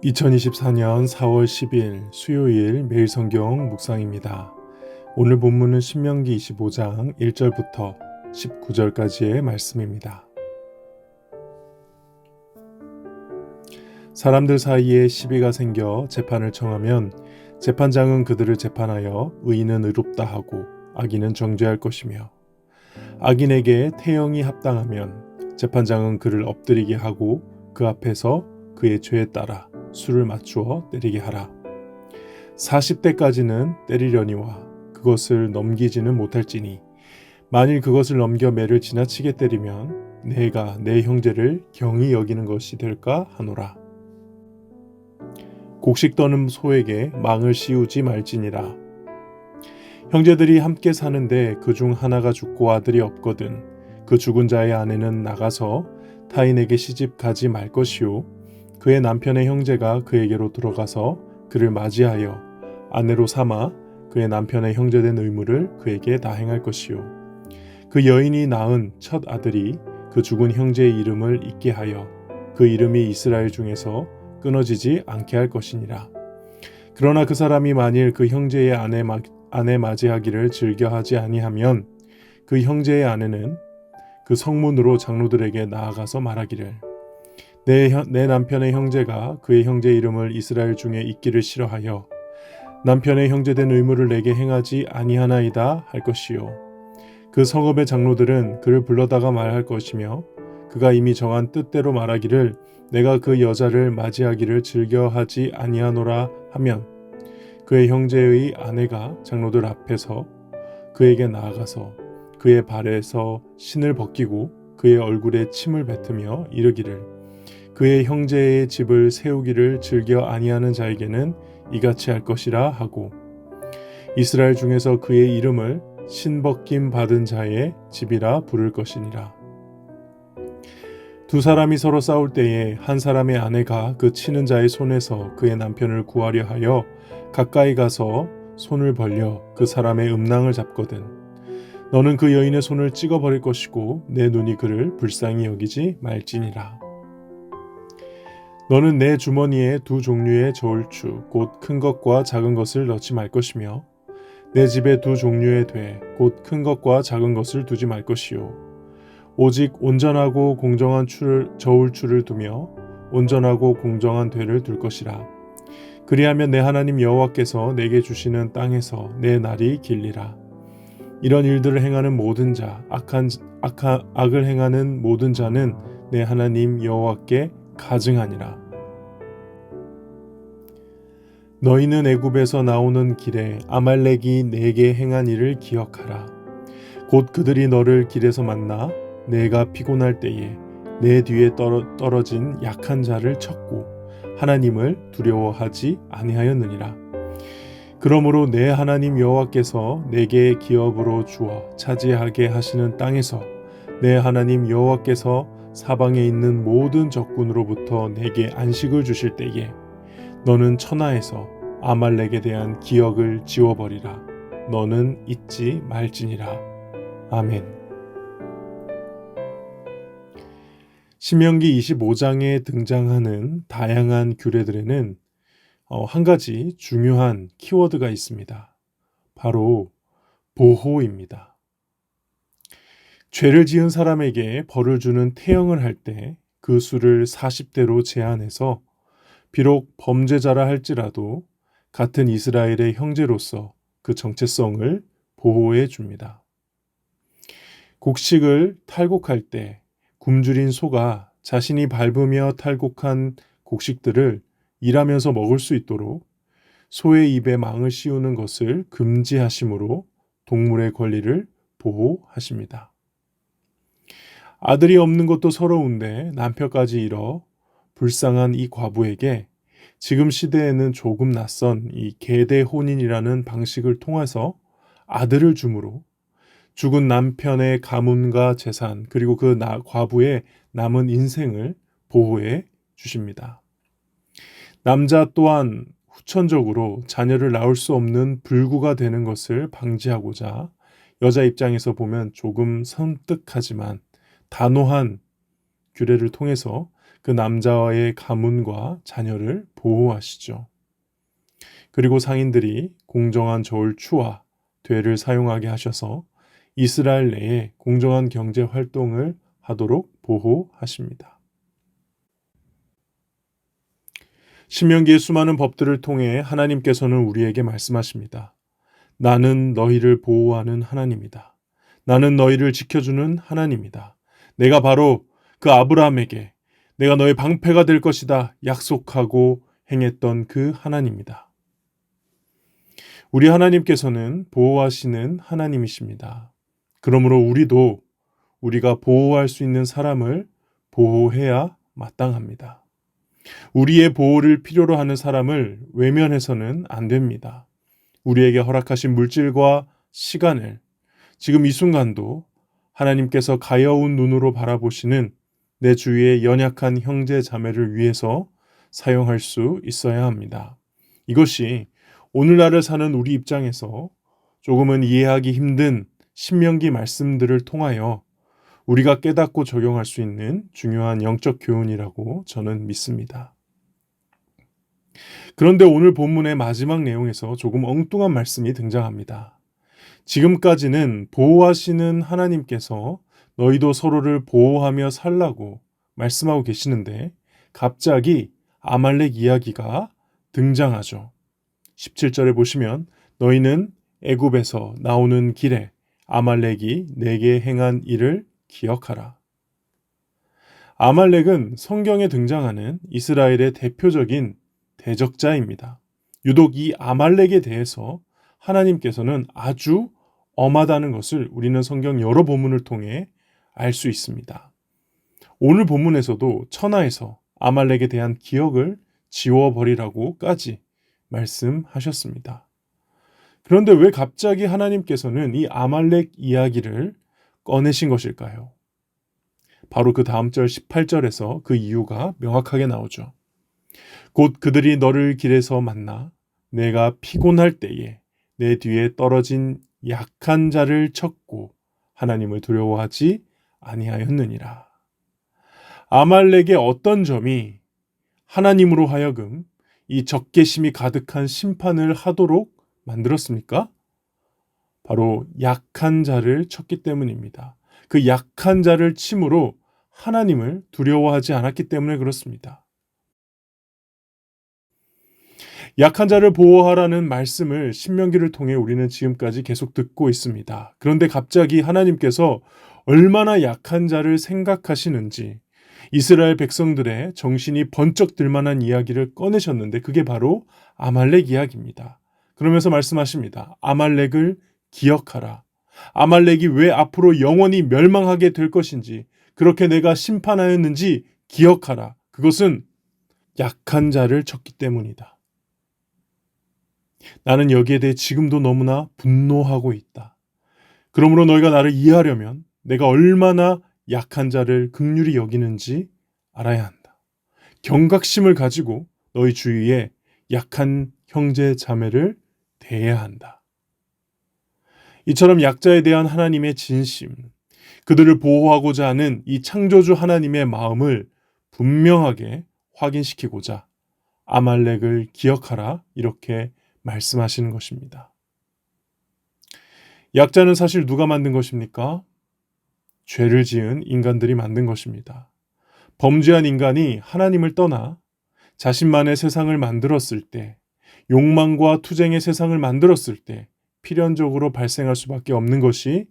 2024년 4월 10일 수요일 매일 성경 묵상입니다. 오늘 본문은 신명기 25장 1절부터 19절까지의 말씀입니다. 사람들 사이에 시비가 생겨 재판을 청하면 재판장은 그들을 재판하여 의인은 의롭다 하고 악인은 정죄할 것이며, 악인에게 태형이 합당하면 재판장은 그를 엎드리게 하고 그 앞에서 그의 죄에 따라 수를 맞추어 때리게 하라. 40대까지는 때리려니와 그것을 넘기지는 못할지니, 만일 그것을 넘겨 매를 지나치게 때리면 내가 내 형제를 경히 여기는 것이 될까 하노라. 곡식 떠는 소에게 망을 씌우지 말지니라. 형제들이 함께 사는데 그중 하나가 죽고 아들이 없거든 그 죽은 자의 아내는 나가서 타인에게 시집 가지 말 것이요, 그의 남편의 형제가 그에게로 들어가서 그를 맞이하여 아내로 삼아 그의 남편의 형제된 의무를 그에게 다행할 것이요, 그 여인이 낳은 첫 아들이 그 죽은 형제의 이름을 잊게 하여 그 이름이 이스라엘 중에서 끊어지지 않게 할 것이니라. 그러나 그 사람이 만일 그 형제의 아내 맞이하기를 즐겨하지 아니하면 그 형제의 아내는 그 성문으로 장로들에게 나아가서 말하기를, 내 남편의 형제가 그의 형제 이름을 이스라엘 중에 잊기를 싫어하여 남편의 형제된 의무를 내게 행하지 아니하나이다 할 것이요, 그 성읍의 장로들은 그를 불러다가 말할 것이며, 그가 이미 정한 뜻대로 말하기를 내가 그 여자를 맞이하기를 즐겨하지 아니하노라 하면 그의 형제의 아내가 장로들 앞에서 그에게 나아가서 그의 발에서 신을 벗기고 그의 얼굴에 침을 뱉으며 이르기를, 그의 형제의 집을 세우기를 즐겨 아니하는 자에게는 이같이 할 것이라 하고, 이스라엘 중에서 그의 이름을 신벗김 받은 자의 집이라 부를 것이니라. 두 사람이 서로 싸울 때에 한 사람의 아내가 그 치는 자의 손에서 그의 남편을 구하려 하여 가까이 가서 손을 벌려 그 사람의 음낭을 잡거든 너는 그 여인의 손을 찍어버릴 것이고 내 눈이 그를 불쌍히 여기지 말지니라. 너는 내 주머니에 두 종류의 저울추 곧 큰 것과 작은 것을 넣지 말 것이며, 내 집에 두 종류의 돼 곧 큰 것과 작은 것을 두지 말 것이요, 오직 온전하고 공정한 저울추를 두며 온전하고 공정한 되를 둘 것이라. 그리하면 내 하나님 여호와께서 내게 주시는 땅에서 내 날이 길리라. 이런 일들을 행하는 모든 자, 악을 행하는 모든 자는 내 하나님 여호와께 가증하니라. 너희는 애굽에서 나오는 길에 아말렉이 내게 행한 일을 기억하라. 곧 그들이 너를 길에서 만나 내가 피곤할 때에 내 뒤에 떨어진 약한 자를 쳤고 하나님을 두려워하지 아니하였느니라. 그러므로 내 하나님 여호와께서 내게 기업으로 주어 차지하게 하시는 땅에서 내 하나님 여호와께서 사방에 있는 모든 적군으로부터 내게 안식을 주실 때에 너는 천하에서 아말렉에 대한 기억을 지워버리라. 너는 잊지 말지니라. 아멘. 신명기 25장에 등장하는 다양한 규례들에는 한 가지 중요한 키워드가 있습니다. 바로 보호입니다. 죄를 지은 사람에게 벌을 주는 태형을 할 때 그 수를 40대로 제한해서 비록 범죄자라 할지라도 같은 이스라엘의 형제로서 그 정체성을 보호해 줍니다. 곡식을 탈곡할 때 굶주린 소가 자신이 밟으며 탈곡한 곡식들을 일하면서 먹을 수 있도록 소의 입에 망을 씌우는 것을 금지하심으로 동물의 권리를 보호하십니다. 아들이 없는 것도 서러운데 남편까지 잃어 불쌍한 이 과부에게 지금 시대에는 조금 낯선 이 계대 혼인이라는 방식을 통해서 아들을 주므로 죽은 남편의 가문과 재산 그리고 그 과부의 남은 인생을 보호해 주십니다. 남자 또한 후천적으로 자녀를 낳을 수 없는 불구가 되는 것을 방지하고자 여자 입장에서 보면 조금 섬뜩하지만 단호한 규례를 통해서 그 남자의 가문과 자녀를 보호하시죠. 그리고 상인들이 공정한 저울추와 되를 사용하게 하셔서 이스라엘 내에 공정한 경제 활동을 하도록 보호하십니다. 신명기의 수많은 법들을 통해 하나님께서는 우리에게 말씀하십니다. 나는 너희를 보호하는 하나님이다. 나는 너희를 지켜주는 하나님이다. 내가 바로 그 아브라함에게 내가 너의 방패가 될 것이다 약속하고 행했던 그 하나님이다. 우리 하나님께서는 보호하시는 하나님이십니다. 그러므로 우리도 우리가 보호할 수 있는 사람을 보호해야 마땅합니다. 우리의 보호를 필요로 하는 사람을 외면해서는 안 됩니다. 우리에게 허락하신 물질과 시간을 지금 이 순간도 하나님께서 가여운 눈으로 바라보시는 내 주위의 연약한 형제 자매를 위해서 사용할 수 있어야 합니다. 이것이 오늘날을 사는 우리 입장에서 조금은 이해하기 힘든 신명기 말씀들을 통하여 우리가 깨닫고 적용할 수 있는 중요한 영적 교훈이라고 저는 믿습니다. 그런데 오늘 본문의 마지막 내용에서 조금 엉뚱한 말씀이 등장합니다. 지금까지는 보호하시는 하나님께서 너희도 서로를 보호하며 살라고 말씀하고 계시는데 갑자기 아말렉 이야기가 등장하죠. 17절에 보시면 너희는 애굽에서 나오는 길에 아말렉이 내게 행한 일을 기억하라. 아말렉은 성경에 등장하는 이스라엘의 대표적인 대적자입니다. 유독 이 아말렉에 대해서 하나님께서는 아주 엄하다는 것을 우리는 성경 여러 본문을 통해 알 수 있습니다. 오늘 본문에서도 천하에서 아말렉에 대한 기억을 지워버리라고까지 말씀하셨습니다. 그런데 왜 갑자기 하나님께서는 이 아말렉 이야기를 꺼내신 것일까요? 바로 그 다음 절 18절에서 그 이유가 명확하게 나오죠. 곧 그들이 너를 길에서 만나 내가 피곤할 때에 내 뒤에 떨어진 약한 자를 쳤고 하나님을 두려워하지 아니하였느니라. 아말렉의 어떤 점이 하나님으로 하여금 이 적개심이 가득한 심판을 하도록 만들었습니까? 바로 약한 자를 쳤기 때문입니다. 그 약한 자를 침으로 하나님을 두려워하지 않았기 때문에 그렇습니다. 약한 자를 보호하라는 말씀을 신명기를 통해 우리는 지금까지 계속 듣고 있습니다. 그런데 갑자기 하나님께서 얼마나 약한 자를 생각하시는지 이스라엘 백성들의 정신이 번쩍 들 만한 이야기를 꺼내셨는데 그게 바로 아말렉 이야기입니다. 그러면서 말씀하십니다. 아말렉을 기억하라. 아말렉이 왜 앞으로 영원히 멸망하게 될 것인지 그렇게 내가 심판하였는지 기억하라. 그것은 약한 자를 쳤기 때문이다. 나는 여기에 대해 지금도 너무나 분노하고 있다. 그러므로 너희가 나를 이해하려면 내가 얼마나 약한 자를 긍휼히 여기는지 알아야 한다. 경각심을 가지고 너희 주위에 약한 형제 자매를 대해야 한다. 이처럼 약자에 대한 하나님의 진심, 그들을 보호하고자 하는 이 창조주 하나님의 마음을 분명하게 확인시키고자 아말렉을 기억하라 이렇게 말씀하시는 것입니다. 약자는 사실 누가 만든 것입니까? 죄를 지은 인간들이 만든 것입니다. 범죄한 인간이 하나님을 떠나 자신만의 세상을 만들었을 때, 욕망과 투쟁의 세상을 만들었을 때 필연적으로 발생할 수밖에 없는 것이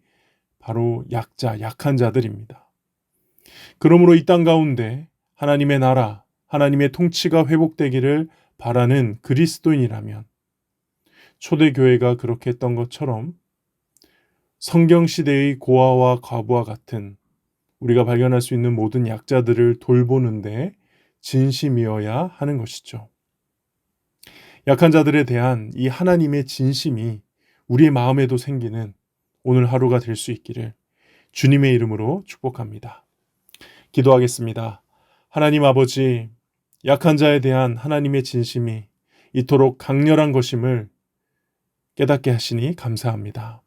바로 약한 자들입니다. 그러므로 이 땅 가운데 하나님의 나라, 하나님의 통치가 회복되기를 바라는 그리스도인이라면 초대교회가 그렇게 했던 것처럼 성경시대의 고아와 과부와 같은 우리가 발견할 수 있는 모든 약자들을 돌보는데 진심이어야 하는 것이죠. 약한 자들에 대한 이 하나님의 진심이 우리의 마음에도 생기는 오늘 하루가 될 수 있기를 주님의 이름으로 축복합니다. 기도하겠습니다. 하나님 아버지, 약한 자에 대한 하나님의 진심이 이토록 강렬한 것임을 깨닫게 하시니 감사합니다.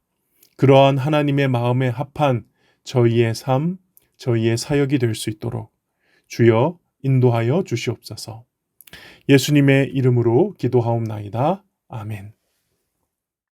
그러한 하나님의 마음에 합한 저희의 삶, 저희의 사역이 될 수 있도록 주여 인도하여 주시옵소서. 예수님의 이름으로 기도하옵나이다. 아멘.